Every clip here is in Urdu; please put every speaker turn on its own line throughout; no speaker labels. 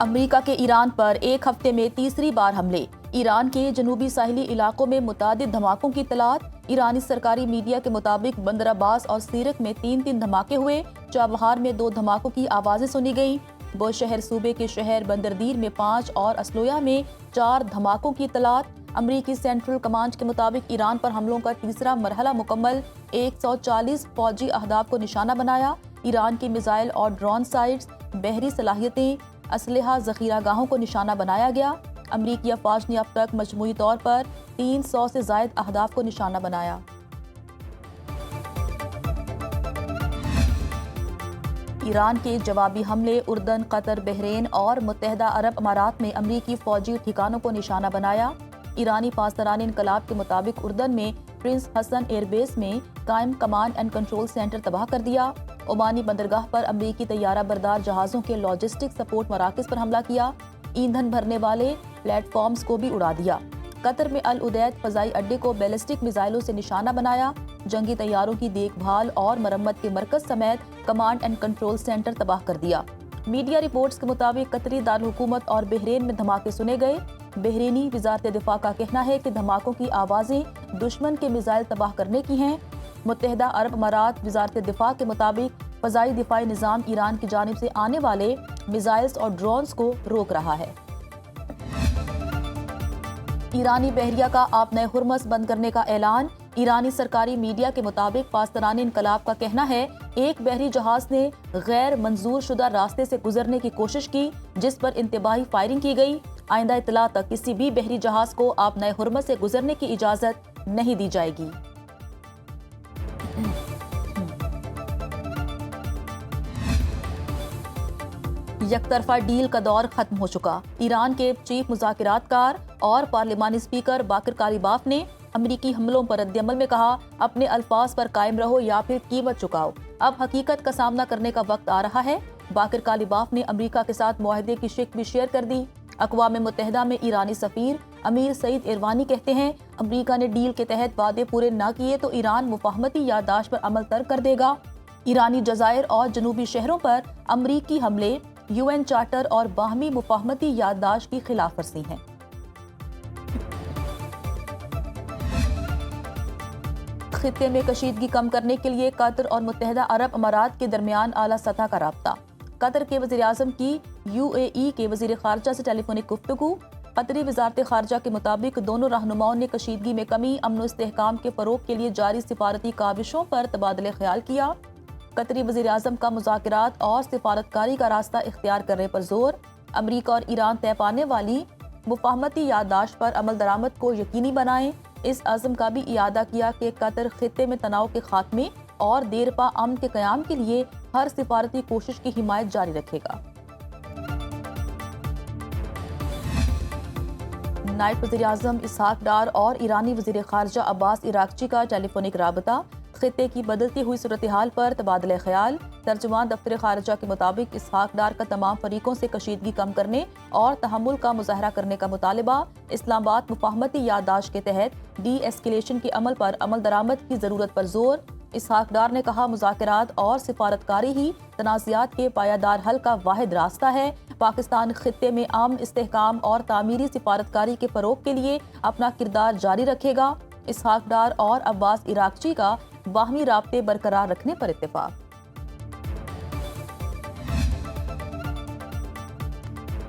امریکہ کے ایران پر ایک ہفتے میں تیسری بار حملے۔ ایران کے جنوبی ساحلی علاقوں میں متعدد دھماکوں کی اطلاعات۔ ایرانی سرکاری میڈیا کے مطابق بندر عباس اور سیرک میں 3 دھماکے ہوئے۔ چابہار میں 2 دھماکوں کی آوازیں سنی گئیں۔ بوشہر صوبے کے شہر بندردیر میں 5 اور اسلویہ میں 4 دھماکوں کی اطلاعات۔ امریکی سینٹرل کمانڈ کے مطابق ایران پر حملوں کا تیسرا مرحلہ مکمل، 140 فوجی اہداف کو نشانہ بنایا۔ ایران کی میزائل اور ڈرون سائٹس، بحری صلاحیتیں، اسلحہ ذخیرہ گاہوں کو نشانہ بنایا گیا۔ امریکی افواج نے اب تک مجموعی طور پر 300 سے زائد اہداف کو نشانہ بنایا۔ ایران کے جوابی حملے، اردن، قطر، بحرین اور متحدہ عرب امارات میں امریکی فوجی ٹھکانوں کو نشانہ بنایا۔ ایرانی پاسداران انقلاب کے مطابق اردن میں پرنس حسن ایئر بیس میں قائم کمانڈ اینڈ کنٹرول سینٹر تباہ کر دیا۔ عمانی بندرگاہ پر امریکی طیارہ بردار جہازوں کے لاجسٹک سپورٹ مراکز پر حملہ کیا۔ ایندھن بھرنے والے پلیٹ فارمز کو بھی اڑا دیا۔ قطر میں العدید فضائی اڈے کو بیلسٹک میزائلوں سے نشانہ بنایا۔ جنگی طیاروں کی دیکھ بھال اور مرمت کے مرکز سمیت کمانڈ اینڈ کنٹرول سینٹر تباہ کر دیا۔ میڈیا رپورٹس کے مطابق قطری دارالحکومت اور بحرین میں دھماکے سنے گئے۔ بحرینی وزارت دفاع کا کہنا ہے کہ دھماکوں کی آوازیں دشمن کے میزائل تباہ کرنے کی ہیں۔ متحدہ عرب امارات وزارت دفاع کے مطابق فضائی دفاعی نظام ایران کی جانب سے آنے والے میزائلز اور ڈرونز کو روک رہا ہے۔ ایرانی بحریہ کا آبنۂ ہرمز بند کرنے کا اعلان۔ ایرانی سرکاری میڈیا کے مطابق پاسداران انقلاب کا کہنا ہے ایک بحری جہاز نے غیر منظور شدہ راستے سے گزرنے کی کوشش کی، جس پر انتباہی فائرنگ کی گئی۔ آئندہ اطلاع تک کسی بھی بحری جہاز کو آبنۂ ہرمز سے گزرنے کی اجازت نہیں دی جائے گی۔ یک طرفہ ڈیل کا دور ختم ہو چکا۔ ایران کے چیف مذاکرات کار اور پارلیمانی اسپیکر باقر کالیباف نے امریکی حملوں پر رد عمل میں کہا، اپنے الفاظ پر قائم رہو یا پھر قیمت چکاؤ۔ اب حقیقت کا سامنا کرنے کا وقت آ رہا ہے۔ باقر کالیباف نے امریکہ کے ساتھ معاہدے کی شق بھی شیئر کر دی۔ اقوام متحدہ میں ایرانی سفیر امیر سعید ایروانی کہتے ہیں، امریکہ نے ڈیل کے تحت وعدے پورے نہ کیے تو ایران مفاہمتی یادداشت پر عمل ترک کر دے گا۔ ایرانی جزائر اور جنوبی شہروں پر امریکی حملے UN چارٹر اور باہمی مفاہمتی یادداشت کی خلاف ورزی ہیں۔ خطے میں کشیدگی کم کرنے کے لیے قطر اور متحدہ عرب امارات کے درمیان اعلیٰ سطح کا رابطہ۔ قطر کے وزیر اعظم کی UAE کے وزیر خارجہ سے ٹیلی فونک گفتگو۔ قطری وزارت خارجہ کے مطابق دونوں رہنماؤں نے کشیدگی میں کمی، امن و استحکام کے فروغ کے لیے جاری سفارتی کاوشوں پر تبادلہ خیال کیا۔ قطری وزیر اعظم کا مذاکرات اور سفارتکاری کا راستہ اختیار کرنے پر زور۔ امریکہ اور ایران طے پانے والی مفاہمتی یادداشت پر عمل درآمد کو یقینی بنائیں۔ اس عزم کا بھی اعادہ کیا کہ قطر خطے میں تناؤ کے خاتمے اور دیرپا امن کے قیام کے لیے ہر سفارتی کوشش کی حمایت جاری رکھے گا۔ نائب وزیر اعظم اسحاق ڈار اور ایرانی وزیر خارجہ عباس عراقچی کا ٹیلی فونک رابطہ۔ خطے کی بدلتی ہوئی صورتحال پر تبادلہ خیال۔ ترجمان دفتر خارجہ کے مطابق اسحاق ڈار کا تمام فریقوں سے کشیدگی کم کرنے اور تحمل کا مظاہرہ کرنے کا مطالبہ۔ اسلام آباد مفاہمتی یادداشت کے تحت ڈی ایسکیلیشن کے عمل پر عمل درآمد کی ضرورت پر زور۔ اسحاق ڈار نے کہا، مذاکرات اور سفارتکاری ہی تنازعات کے پائیدار حل کا واحد راستہ ہے۔ پاکستان خطے میں امن، استحکام اور تعمیری سفارتکاری کے فروغ کے لیے اپنا کردار جاری رکھے گا۔ اسحاق ڈار اور عباس عراقچی کا باہمی رابطے برقرار رکھنے پر اتفاق۔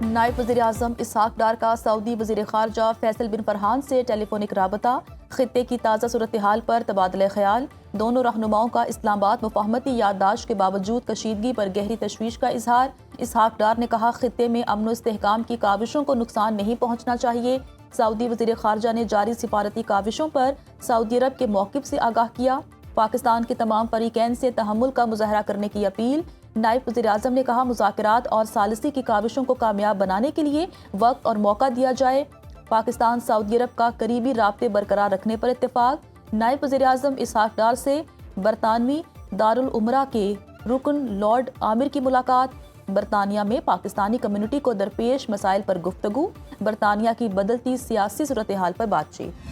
نائب وزیر اعظم اسحاق ڈار کا سعودی وزیر خارجہ فیصل بن فرحان سے ٹیلی فونک رابطہ۔ خطے کی تازہ صورتحال پر تبادلہ خیال۔ دونوں رہنماؤں کا اسلام آباد مفاہمتی یادداشت کے باوجود کشیدگی پر گہری تشویش کا اظہار۔ اسحاق ڈار نے کہا، خطے میں امن و استحکام کی کاوشوں کو نقصان نہیں پہنچنا چاہیے۔ سعودی وزیر خارجہ نے جاری سفارتی کاوشوں پر سعودی عرب کے موقف سے آگاہ کیا۔ پاکستان کے تمام فریقین سے تحمل کا مظاہرہ کرنے کی اپیل۔ نائب وزیر اعظم نے کہا، مذاکرات اور ثالثی کی کاوشوں کو کامیاب بنانے کے لیے وقت اور موقع دیا جائے۔ پاکستان سعودی عرب کا قریبی رابطے برقرار رکھنے پر اتفاق۔ نائب وزیر اعظم اسحاق ڈار سے برطانوی دارالعمرہ کے رکن لارڈ عامر کی ملاقات۔ برطانیہ میں پاکستانی کمیونٹی کو درپیش مسائل پر گفتگو۔ برطانیہ کی بدلتی سیاسی صورتحال پر بات چیت۔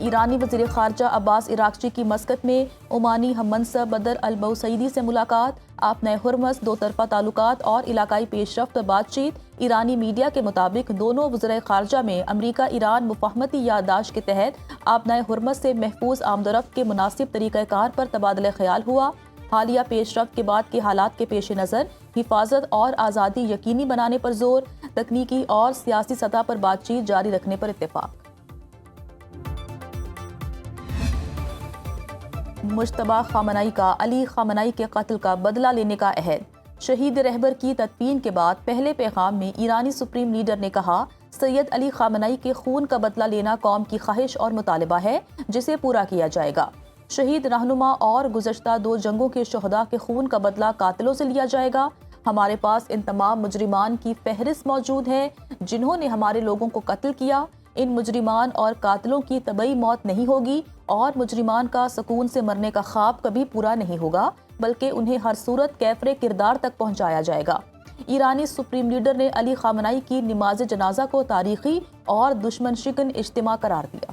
ایرانی وزیر خارجہ عباس عراقچی کی مسقط میں عمانی ہم منصب بدر البوسعیدی سے ملاقات، آپ نئے ہرمز، دو طرفہ تعلقات اور علاقائی پیش رفت پر بات چیت۔ ایرانی میڈیا کے مطابق دونوں وزرائے خارجہ میں امریکہ ایران مفاہمتی یادداشت کے تحت آپ نئے ہرمز سے محفوظ آمد و رفت کے مناسب طریقہ کار پر تبادلہ خیال ہوا۔ حالیہ پیش رفت کے بعد کے حالات کے پیش نظر حفاظت اور آزادی یقینی بنانے پر زور، تکنیکی اور سیاسی سطح پر بات چیت جاری رکھنے پر اتفاق۔ مجتبیٰ خامنہئی کا علی خامنہئی کے قتل کا بدلہ لینے کا عہد، شہید رہبر کی تدفین کے بعد پہلے پیغام میں ایرانی سپریم لیڈر نے کہا، سید علی خامنہئی کے خون کا بدلہ لینا قوم کی خواہش اور مطالبہ ہے جسے پورا کیا جائے گا۔ شہید رہنما اور گزشتہ 2 جنگوں کے شہداء کے خون کا بدلہ قاتلوں سے لیا جائے گا۔ ہمارے پاس ان تمام مجرمان کی فہرست موجود ہے جنہوں نے ہمارے لوگوں کو قتل کیا۔ ان مجرمان اور قاتلوں کی طبعی موت نہیں ہوگی اور مجرمان کا سکون سے مرنے کا خواب کبھی پورا نہیں ہوگا، بلکہ انہیں ہر صورت کیفر کردار تک پہنچایا جائے گا۔ ایرانی سپریم لیڈر نے علی خامنہئی کی نماز جنازہ کو تاریخی اور دشمن شکن اجتماع قرار دیا۔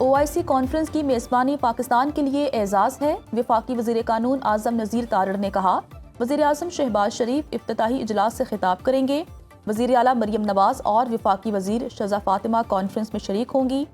OIC کانفرنس کی میزبانی پاکستان کے لیے اعزاز ہے، وفاقی وزیر قانون اعظم نذیر تارڑ نے کہا۔ وزیر اعظم شہباز شریف افتتاحی اجلاس سے خطاب کریں گے۔ وزیر اعلیٰ مریم نواز اور وفاقی وزیر شہزہ فاطمہ کانفرنس میں شریک ہوں گی۔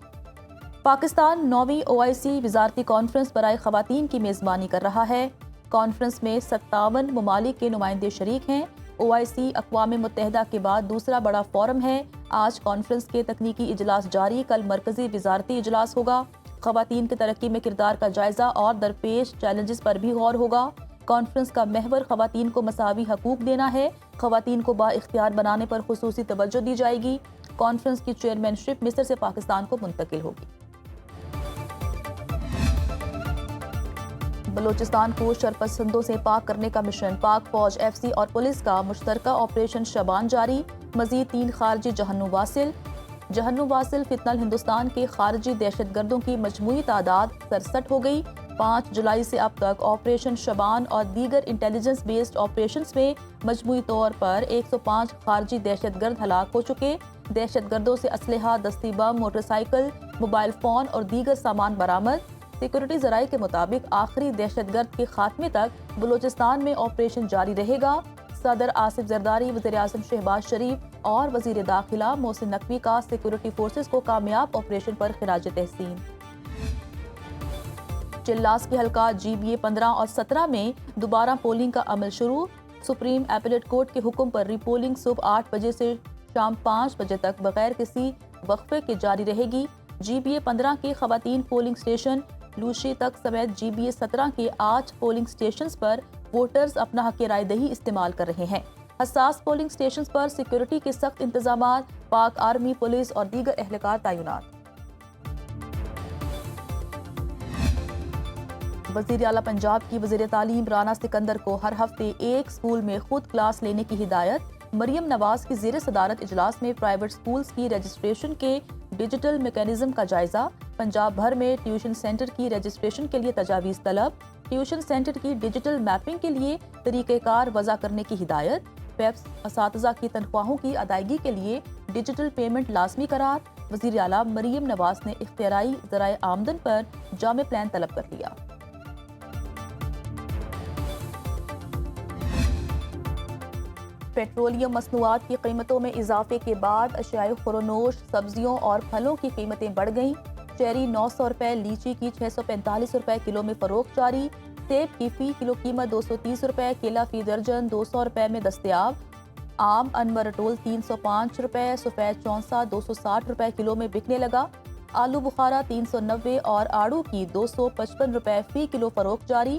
پاکستان 9ویں OIC وزارتی کانفرنس برائے خواتین کی میزبانی کر رہا ہے۔ کانفرنس میں 57 ممالک کے نمائندے شریک ہیں۔ OIC اقوام متحدہ کے بعد دوسرا بڑا فورم ہے۔ آج کانفرنس کے تکنیکی اجلاس جاری، کل مرکزی وزارتی اجلاس ہوگا۔ خواتین کی ترقی میں کردار کا جائزہ اور درپیش چیلنجز پر بھی غور ہوگا۔ کانفرنس کا محور خواتین کو مساوی حقوق دینا ہے۔ خواتین کو با اختیار بنانے پر خصوصی توجہ دی جائے گی۔ کانفرنس کی چیئرمین شپ مصر سے پاکستان کو منتقل ہوگی۔ بلوچستان کو شرپسندوں سے پاک کرنے کا مشن، پاک فوج، FC اور پولیس کا مشترکہ آپریشن شبان جاری، مزید 3 خارجی جہنم واصل۔ جہنم واصل فتنہ ہندوستان کے خارجی دہشت گردوں کی مجموعی تعداد 67 ہو گئی۔ 5 جولائی سے اب تک آپریشن شبان اور دیگر انٹیلیجنس بیسڈ آپریشنز میں مجموعی طور پر 105 خارجی دہشت گرد ہلاک ہو چکے۔ دہشت گردوں سے اسلحہ، دستی بم، موٹر سائیکل، موبائل فون اور دیگر سامان برآمد۔ سیکورٹی ذرائع کے مطابق آخری دہشت گرد کے خاتمے تک بلوچستان میں آپریشن جاری رہے گا۔ صدر آصف زرداری، وزیر اعظم شہباز شریف اور وزیر داخلہ محسن نقوی کا سیکورٹی فورسز کو کامیاب آپریشن پر خراج تحسین۔ چلاس کے حلقہ GBA 15 اور 17 میں دوبارہ پولنگ کا عمل شروع۔ سپریم ایپلیٹ کورٹ کے حکم پر ری پولنگ صبح 8 بجے سے شام 5 بجے تک بغیر کسی وقفے کے جاری رہے گی۔ GBA 15 کے خواتین پولنگ اسٹیشن لوشی تک سمیت GBA 17 کے 8 پولنگ اسٹیشنز پر ووٹرز اپنا حق رائے دہی استعمال کر رہے ہیں۔ حساس پولنگ اسٹیشنز پر سیکورٹی کے سخت انتظامات، پاک آرمی، پولیس اور دیگر اہلکار تعینات۔ وزیر اعلیٰ پنجاب کی وزیر تعلیم رانا سکندر کو ہر ہفتے ایک سکول میں خود کلاس لینے کی ہدایت۔ مریم نواز کی زیر صدارت اجلاس میں پرائیویٹ سکولز کی رجسٹریشن کے ڈیجیٹل میکانزم کا جائزہ۔ پنجاب بھر میں ٹیوشن سینٹر کی رجسٹریشن کے لیے تجاویز طلب۔ ٹیوشن سینٹر کی ڈیجیٹل میپنگ کے لیے طریقہ کار وضع کرنے کی ہدایت۔ پیپس اساتذہ کی تنخواہوں کی ادائیگی کے لیے ڈیجیٹل پیمنٹ لازمی قرار۔ وزیر اعلیٰ مریم نواز نے اختیارائی ذرائع آمدن پر جامع پلان طلب کر لیا۔ پیٹرولیم مصنوعات کی قیمتوں میں اضافے کے بعد اشیاء خورنوش، سبزیوں اور پھلوں کی قیمتیں بڑھ گئیں۔ چیری 900 روپے، لیچی کی 645 روپے کلو میں فروخت جاری۔ سیب کی فی کلو قیمت 230 روپے، کیلا فی درجن 200 روپے میں دستیاب۔ آم انمرٹول 305 روپے، سفید چونسا 260 روپے کلو میں بکنے لگا۔ آلو بخارا 390 اور آڑو کی 255 روپے فی کلو فروخت جاری۔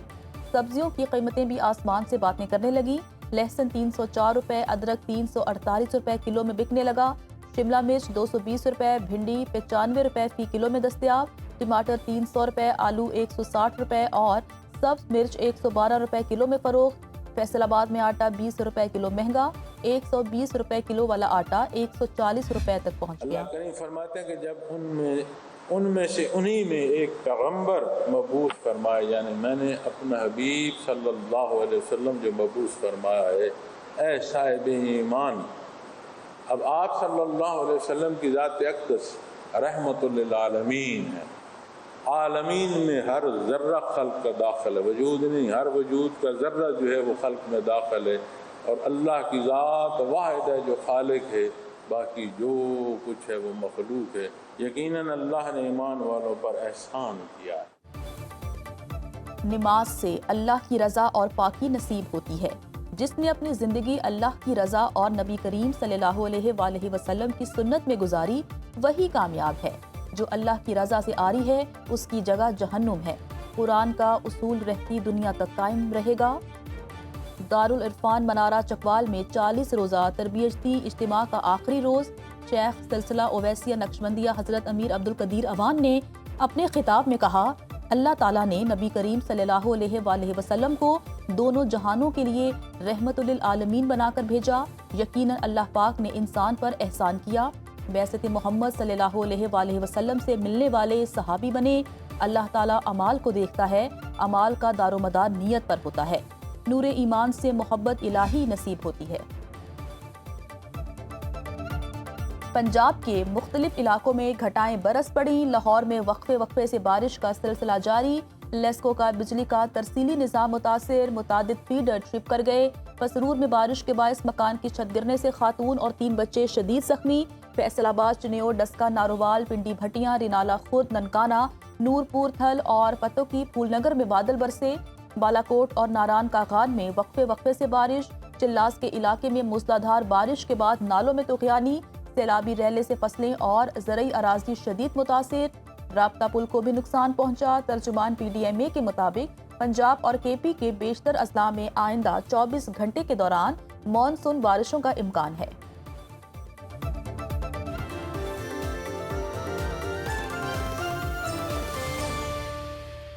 سبزیوں کی قیمتیں بھی آسمان سے باتیں کرنے لگیں۔ لہسن 304 روپے، ادرک 348 روپے کلو میں بکنے لگا۔ شملہ مرچ 220 روپے، بھنڈی 95 روپے فی کلو میں دستیاب۔ ٹماٹر 300 روپے، آلو 160 روپے اور سبز مرچ 112 روپے کلو میں فروخت۔ فیصل آباد میں آٹا 20 روپے کلو مہنگا، 120 روپے کلو والا آٹا 140 روپے تک پہنچ گیا۔
اللہ کریم فرماتے ہیں کہ جب ان میں سے انہی میں ایک پیغمبر مبعوث فرمائے، یعنی میں نے اپنا حبیب صلی اللہ علیہ وسلم جو مبعوث فرمایا ہے، اے صاحب ایمان، اب آپ صلی اللہ علیہ وسلم کی ذات اقدس رحمت للعالمین ہے، عالمین میں ہر ذرہ خلق کا داخل ہے، وجود نہیں، ہر وجود کا ذرہ جو ہے وہ خلق میں داخل ہے، اور اللہ کی ذات واحد ہے جو خالق ہے، باقی جو کچھ ہے وہ مخلوق ہے۔ یقیناً اللہ نے ایمان والوں پر احسان کیا ہے۔
نماز سے اللہ کی رضا اور پاکی نصیب ہوتی ہے۔ جس نے اپنی زندگی اللہ کی رضا اور نبی کریم صلی اللہ علیہ وآلہ وسلم کی سنت میں گزاری وہی کامیاب ہے۔ جو اللہ کی رضا سے آری ہے اس کی جگہ جہنم ہے۔ قرآن کا اصول رہتی دنیا تک قائم رہے گا۔ دارالعرفان منارہ چکوال میں 40 روزہ تربیتی اجتماع کا آخری روز شیخ سلسلہ اویسیہ نقشبندیہ حضرت امیر عبدالقدیر اوان نے اپنے خطاب میں کہا، اللہ تعالیٰ نے نبی کریم صلی اللہ علیہ وآلہ وسلم کو دونوں جہانوں کے لیے رحمت للعالمین بنا کر بھیجا۔ یقیناً اللہ پاک نے انسان پر احسان کیا، بعثت محمد صلی اللہ علیہ وآلہ وسلم سے ملنے والے صحابی بنے۔ اللہ تعالیٰ اعمال کو دیکھتا ہے، اعمال کا دار و مدار نیت پر ہوتا ہے۔ نور ایمان سے محبت الہی نصیب ہوتی ہے۔ پنجاب کے مختلف علاقوں میں گھٹائیں برس پڑیں۔ لاہور میں وقفے سے بارش کا سلسلہ جاری۔ لیسکو کا بجلی کا ترسیلی نظام متاثر، متعدد فیڈر ٹرپ کر گئے۔ پسرور میں بارش کے باعث مکان کی چھت گرنے سے خاتون اور 3 بچے شدید زخمی۔ فیصل آباد، چنیور، ڈسکا، نارووال، پنڈی بھٹیاں، رینالہ خرد، ننکانہ، نورپور تھل اور پتو کی پھول نگر میں بادل برسے۔ بالاکوٹ اور ناران کاغان میں وقفے سے بارش۔ چلاس کے علاقے میں موسلادھار بارش کے بعد نالوں میں طغیانی۔ سیلابی ریلے سے فصلیں اور زرعی اراضی شدید متاثر۔ رابطہ پل کو بھی نقصان پہنچا۔ ترجمان پی ڈی ایم اے کے مطابق پنجاب اور کے پی کے بیشتر اضلاع میں آئندہ 24 گھنٹے کے دوران مانسون بارشوں کا امکان ہے۔